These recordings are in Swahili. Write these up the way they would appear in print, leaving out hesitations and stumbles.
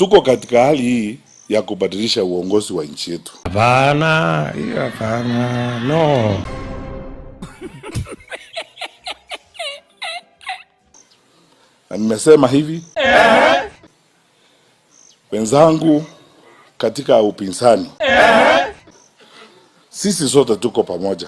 tuko katika hali hii ya kubadilisha uongozi wa nchi yetu. Hapana, hapana, no. Na nimesema hivi, wenzangu katika upinzani, sisi sote tuko pamoja.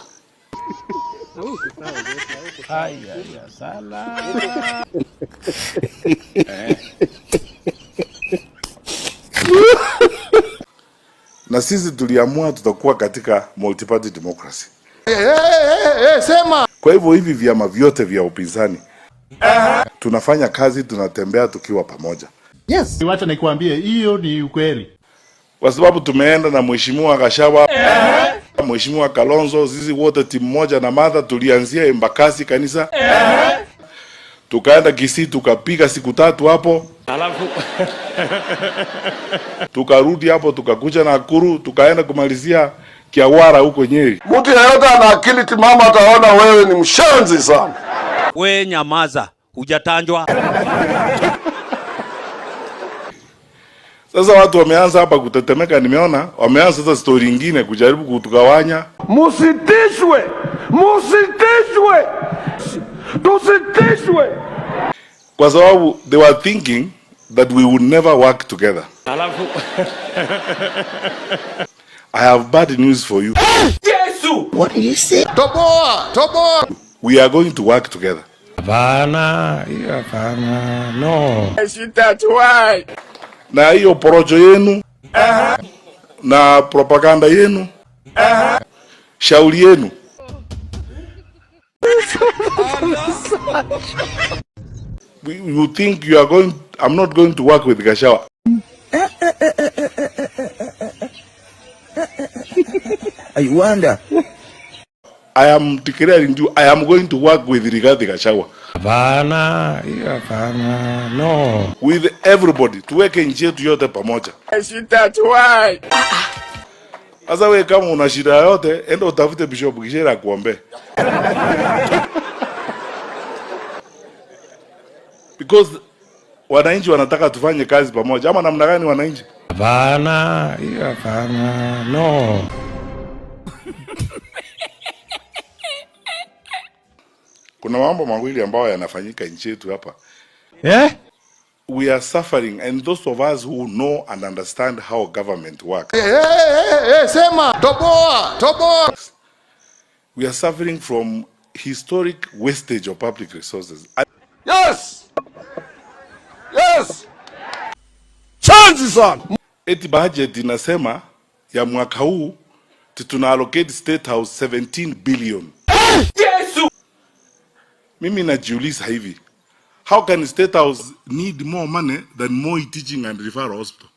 Na sisi tuliamua tutakuwa katika multi-party democracy. Sema. Kwa hivyo hivi vyama vyote vya upinzani tunafanya kazi, tunatembea tukiwa pamoja. Yes. Wacha nikuambie hiyo ni ukweli. Kwa sababu tumeenda na Mheshimiwa Gachagua, Mheshimiwa Kalonzo, sisi wote timu moja na Martha, tulianzia Embakasi kanisa. Tukaenda Kisii tukapiga siku 3 hapo. Alafu tukarudi hapo tukakuja Nakuru, tukaenda kumalizia Kiawara huko Nyeri. Mtu yeyote ana akili timamu ataona wewe ni mshenzi sana. We nyamaza, hujatanjwa. Sasa watu wameanza hapa kutetemeka, nimeona wameanza sasa story nyingine kujaribu kutugawanya. Musitishwe! Musitishwe! Tusitishwe! Kwa sababu they were thinking that we would never work together. Alafu I have bad news for you. Yesu! What did you say? Toboa! Toboa! We are going to work together. hapana, hapana, no. That's why. Na hiyo porojo yenu na propaganda yenu shauri yenu. You think you are going, I'm not going to work with Gachagua. I wonder. I am declaring you, I am going to work with Rigathi Gachagua. Hapana, hapana, no. With everybody, tuweke nchi yetu yote pamoja. That's why. Sasa wewe kama una shida yote, enda utafute Bishop Gishera akuombe. Because wananchi wanataka tufanye kazi pamoja. Ama namna gani wananchi? Hapana, hapana, no. Kuna mambo mawili ambayo yanafanyika nchi yetu hapa. We are suffering, and those of us who know and understand how government works. Sema. Toboa! Toboa! We are suffering from historic wastage of public resources. Yes! Yes! Chanzi sana! Eti budget inasema ya mwaka huu tuna allocate State House 17 billion. Yesu! Mimi najiuliza hivi, how can State House need more money than Moi Teaching and Referral Hospital?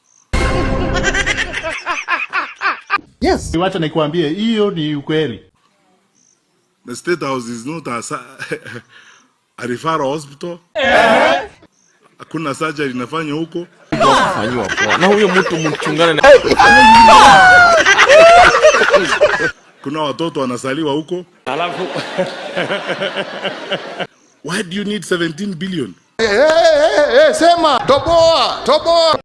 Yes. Wacha nikuambie hiyo ni ukweli. The State House is not a referral hospital. Hakuna surgery inafanya huko. Na huyo mtu mchungane na kuna watoto wanasaliwa huko. alafu Why do you need 17 billion? Sema. Toboa! Toboa!